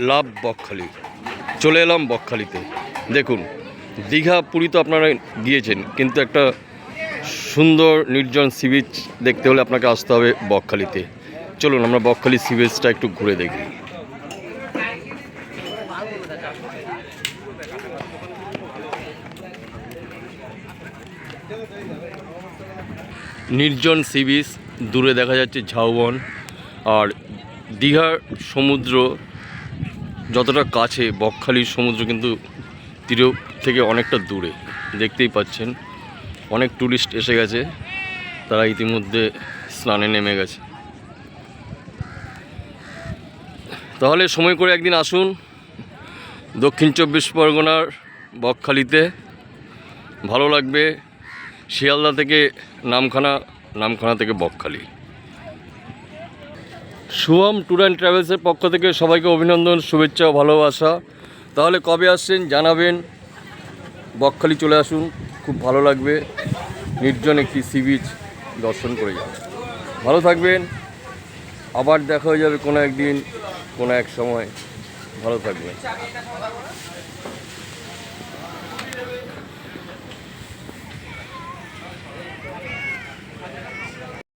লাভ বকখালি। চলে এলাম বকখালিতে। দেখুন, দীঘা পুরী তো আপনারা গিয়েছেন, কিন্তু একটা সুন্দর নির্জন সি বিচ দেখতে হলে আপনাকে আসতে হবে বকখালিতে। চলুন আমরা বকখালি সি বিচটা একটু ঘুরে দেখি। নির্জন সি বিচ, দূরে দেখা যাচ্ছে ঝাউবন। আর দীঘার সমুদ্র যতটা কাছে, বকখালির সমুদ্র কিন্তু তীর থেকে অনেকটা দূরে। দেখতেই পাচ্ছেন অনেক টুরিস্ট এসে গেছে, তারা ইতিমধ্যে স্নানে নেমে গেছে। তাহলে সময় করে একদিন আসুন দক্ষিণ 24 পরগনার বকখালিতে, ভালো লাগবে। শিয়ালদা থেকে নামখানা, নামখানা থেকে বকখালি। শুভম ট্যুর অ্যান্ড ট্রাভেলসের পক্ষ থেকে সবাইকে অভিনন্দন, শুভেচ্ছা ও ভালোবাসা। তাহলে কবে আসছেন জানাবেন, বকখালি চলে আসুন, খুব ভালো লাগবে। নির্জন একটি সি বিচ দর্শন করে যাবেন। ভালো থাকবেন, আবার দেখা হয়ে যাবে কোনো একদিন, কোনো এক সময়। ভালো থাকবেন।